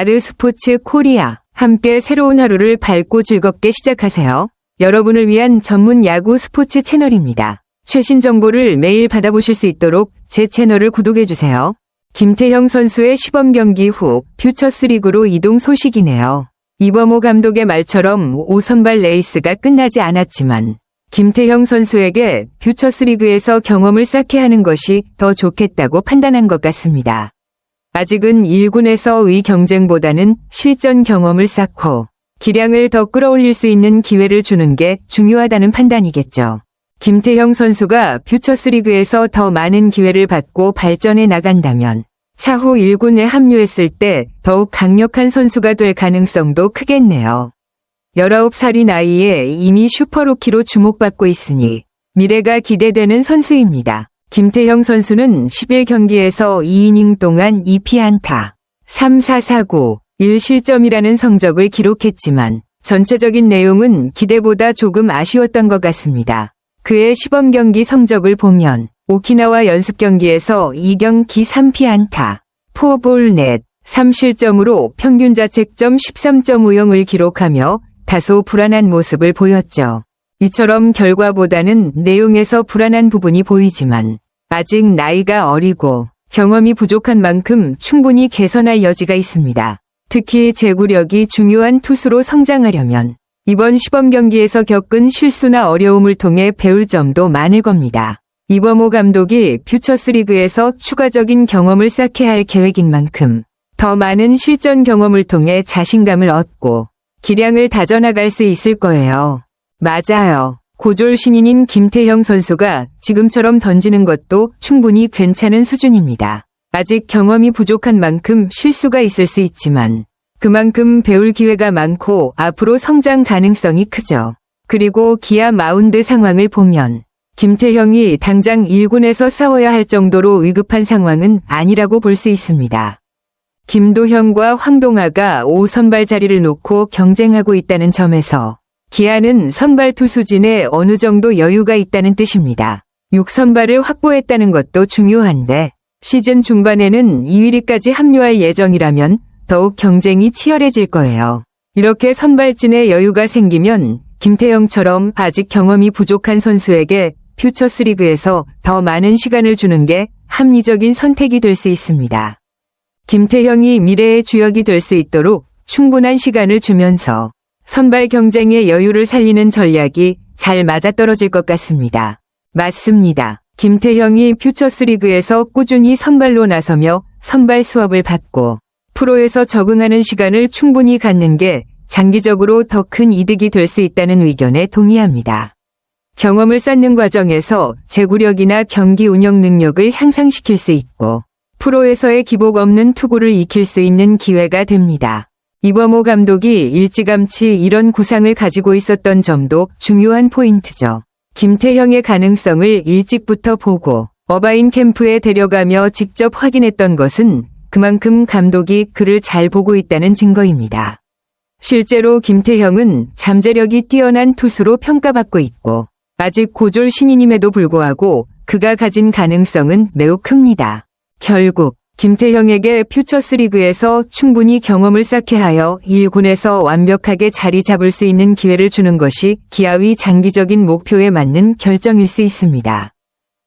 아르스포츠 코리아. 함께 새로운 하루를 밝고 즐겁게 시작하세요. 여러분을 위한 전문 야구 스포츠 채널입니다. 최신 정보를 매일 받아보실 수 있도록 제 채널을 구독해주세요. 김태형 선수의 시범 경기 후 퓨처스리그로 이동 소식이네요. 이범호 감독의 말처럼 5선발 레이스가 끝나지 않았지만 김태형 선수에게 퓨처스리그에서 경험을 쌓게 하는 것이 더 좋겠다고 판단한 것 같습니다. 아직은 1군에서의 경쟁보다는 실전 경험을 쌓고 기량을 더 끌어올릴 수 있는 기회를 주는 게 중요하다는 판단이겠죠. 김태형 선수가 퓨처스리그에서 더 많은 기회를 받고 발전해 나간다면 차후 1군에 합류했을 때 더욱 강력한 선수가 될 가능성도 크겠네요. 19살의 나이에 이미 슈퍼루키로 주목받고 있으니 미래가 기대되는 선수입니다. 김태형 선수는 11경기에서 2이닝 동안 2피안타, 3사사구, 1실점이라는 성적을 기록했지만 전체적인 내용은 기대보다 조금 아쉬웠던 것 같습니다. 그의 시범 경기 성적을 보면 오키나와 연습 경기에서 2경기 3피안타, 4볼 넷, 3실점으로 평균 자책점 13.50을 기록하며 다소 불안한 모습을 보였죠. 이처럼 결과보다는 내용에서 불안한 부분이 보이지만 아직 나이가 어리고 경험이 부족한 만큼 충분히 개선할 여지가 있습니다. 특히 제구력이 중요한 투수로 성장하려면 이번 시범 경기에서 겪은 실수나 어려움을 통해 배울 점도 많을 겁니다. 이범호 감독이 퓨처스리그에서 추가적인 경험을 쌓게 할 계획인 만큼 더 많은 실전 경험을 통해 자신감을 얻고 기량을 다져나갈 수 있을 거예요. 맞아요. 고졸 신인인 김태형 선수가 지금처럼 던지는 것도 충분히 괜찮은 수준입니다. 아직 경험이 부족한 만큼 실수가 있을 수 있지만 그만큼 배울 기회가 많고 앞으로 성장 가능성이 크죠. 그리고 기아 마운드 상황을 보면 김태형이 당장 1군에서 싸워야 할 정도로 위급한 상황은 아니라고 볼 수 있습니다. 김도현과 황동아가 5선발 자리를 놓고 경쟁하고 있다는 점에서 기아는 선발 투수진에 어느 정도 여유가 있다는 뜻입니다. 6선발을 확보했다는 것도 중요한데 시즌 중반에는 2위리까지 합류할 예정이라면 더욱 경쟁이 치열해질 거예요. 이렇게 선발진에 여유가 생기면 김태형처럼 아직 경험이 부족한 선수에게 퓨처스리그에서 더 많은 시간을 주는 게 합리적인 선택이 될 수 있습니다. 김태형이 미래의 주역이 될 수 있도록 충분한 시간을 주면서 선발 경쟁의 여유를 살리는 전략이 잘 맞아떨어질 것 같습니다. 맞습니다. 김태형이 퓨처스리그에서 꾸준히 선발로 나서며 선발 수업을 받고 프로에서 적응하는 시간을 충분히 갖는 게 장기적으로 더 큰 이득이 될 수 있다는 의견에 동의합니다. 경험을 쌓는 과정에서 제구력이나 경기 운영 능력을 향상시킬 수 있고 프로에서의 기복 없는 투구를 익힐 수 있는 기회가 됩니다. 이범호 감독이 일찌감치 이런 구상을 가지고 있었던 점도 중요한 포인트죠. 김태형의 가능성을 일찍부터 보고 어바인 캠프에 데려가며 직접 확인했던 것은 그만큼 감독이 그를 잘 보고 있다는 증거입니다. 실제로 김태형은 잠재력이 뛰어난 투수로 평가받고 있고 아직 고졸 신인임에도 불구하고 그가 가진 가능성은 매우 큽니다. 결국 김태형에게 퓨처스리그에서 충분히 경험을 쌓게 하여 1군에서 완벽하게 자리 잡을 수 있는 기회를 주는 것이 기아의 장기적인 목표에 맞는 결정일 수 있습니다.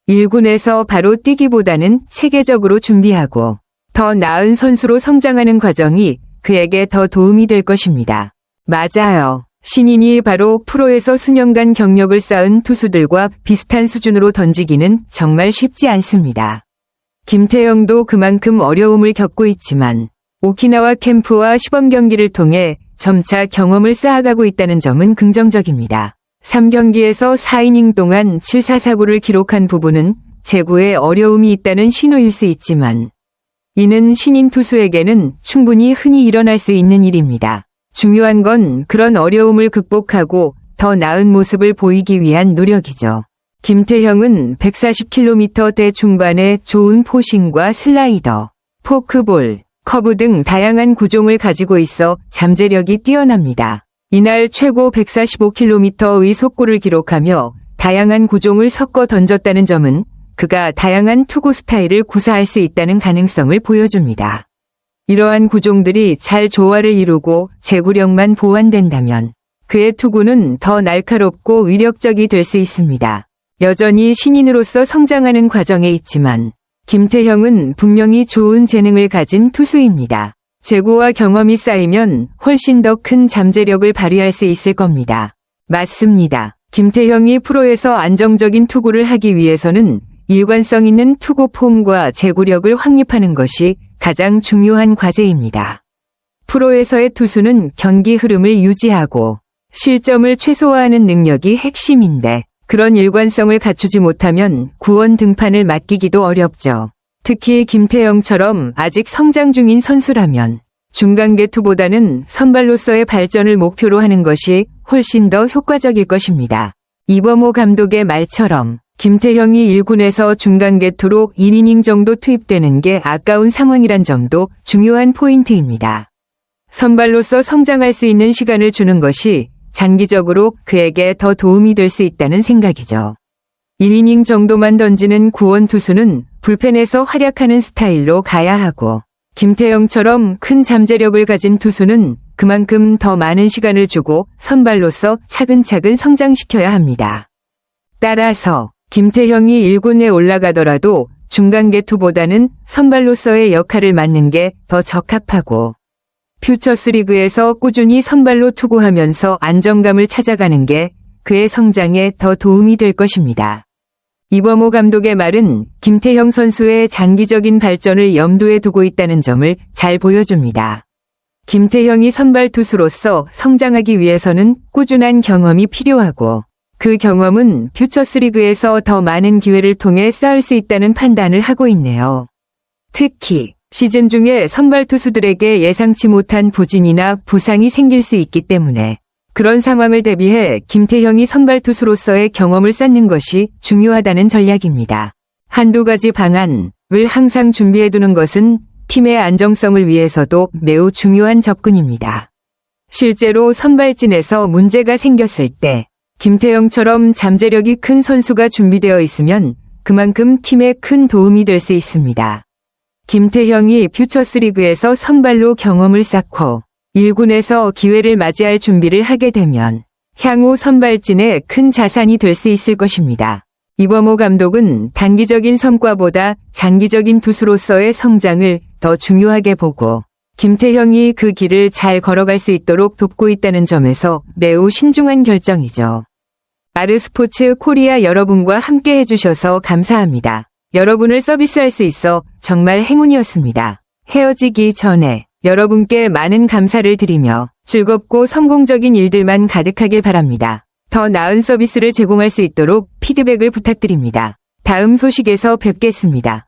1군에서 바로 뛰기보다는 체계적으로 준비하고 더 나은 선수로 성장하는 과정이 그에게 더 도움이 될 것입니다. 맞아요. 신인이 바로 프로에서 수년간 경력을 쌓은 투수들과 비슷한 수준으로 던지기는 정말 쉽지 않습니다. 김태형도 그만큼 어려움을 겪고 있지만 오키나와 캠프와 시범 경기를 통해 점차 경험을 쌓아가고 있다는 점은 긍정적입니다. 3경기에서 4이닝 동안 7사사구를 기록한 부분은 제구에 어려움이 있다는 신호일 수 있지만 이는 신인 투수에게는 충분히 흔히 일어날 수 있는 일입니다. 중요한 건 그런 어려움을 극복하고 더 나은 모습을 보이기 위한 노력이죠. 김태형은 140km대 중반의 좋은 포싱과 슬라이더, 포크볼, 커브 등 다양한 구종을 가지고 있어 잠재력이 뛰어납니다. 이날 최고 145km의 속구를 기록하며 다양한 구종을 섞어 던졌다는 점은 그가 다양한 투구 스타일을 구사할 수 있다는 가능성을 보여줍니다. 이러한 구종들이 잘 조화를 이루고 제구력만 보완된다면 그의 투구는 더 날카롭고 위력적이 될 수 있습니다. 여전히 신인으로서 성장하는 과정에 있지만 김태형은 분명히 좋은 재능을 가진 투수입니다. 재고와 경험이 쌓이면 훨씬 더 큰 잠재력을 발휘할 수 있을 겁니다. 맞습니다. 김태형이 프로에서 안정적인 투구를 하기 위해서는 일관성 있는 투구 폼과 제구력을 확립하는 것이 가장 중요한 과제입니다. 프로에서의 투수는 경기 흐름을 유지하고 실점을 최소화하는 능력이 핵심인데 그런 일관성을 갖추지 못하면 구원 등판을 맡기기도 어렵죠. 특히 김태형처럼 아직 성장 중인 선수라면 중간계 투보다는 선발로서의 발전을 목표로 하는 것이 훨씬 더 효과적일 것입니다. 이범호 감독의 말처럼 김태형이 1군에서 중간계 투로 1이닝 정도 투입되는 게 아까운 상황이란 점도 중요한 포인트입니다. 선발로서 성장할 수 있는 시간을 주는 것이 장기적으로 그에게 더 도움이 될 수 있다는 생각이죠. 1이닝 정도만 던지는 구원 투수는 불펜에서 활약하는 스타일로 가야 하고 김태형처럼 큰 잠재력을 가진 투수는 그만큼 더 많은 시간을 주고 선발로서 차근차근 성장시켜야 합니다. 따라서 김태형이 1군에 올라가더라도 중간계 투보다는 선발로서의 역할을 맡는 게 더 적합하고 퓨처스리그에서 꾸준히 선발로 투구하면서 안정감을 찾아가는 게 그의 성장에 더 도움이 될 것입니다. 이범호 감독의 말은 김태형 선수의 장기적인 발전을 염두에 두고 있다는 점을 잘 보여줍니다. 김태형이 선발 투수로서 성장하기 위해서는 꾸준한 경험이 필요하고 그 경험은 퓨처스리그에서 더 많은 기회를 통해 쌓을 수 있다는 판단을 하고 있네요. 특히 시즌 중에 선발 투수들에게 예상치 못한 부진이나 부상이 생길 수 있기 때문에 그런 상황을 대비해 김태형이 선발 투수로서의 경험을 쌓는 것이 중요하다는 전략입니다. 한두 가지 방안을 항상 준비해두는 것은 팀의 안정성을 위해서도 매우 중요한 접근입니다. 실제로 선발진에서 문제가 생겼을 때 김태형처럼 잠재력이 큰 선수가 준비되어 있으면 그만큼 팀에 큰 도움이 될 수 있습니다. 김태형이 퓨처스리그에서 선발로 경험을 쌓고 1군에서 기회를 맞이할 준비를 하게 되면 향후 선발진에 큰 자산이 될 수 있을 것입니다. 이범호 감독은 단기적인 성과보다 장기적인 투수로서의 성장을 더 중요하게 보고 김태형이 그 길을 잘 걸어갈 수 있도록 돕고 있다는 점에서 매우 신중한 결정이죠. 아르스포츠 코리아 여러분과 함께 해주셔서 감사합니다. 여러분을 서비스할 수 있어 정말 행운이었습니다. 헤어지기 전에 여러분께 많은 감사를 드리며 즐겁고 성공적인 일들만 가득하길 바랍니다. 더 나은 서비스를 제공할 수 있도록 피드백을 부탁드립니다. 다음 소식에서 뵙겠습니다.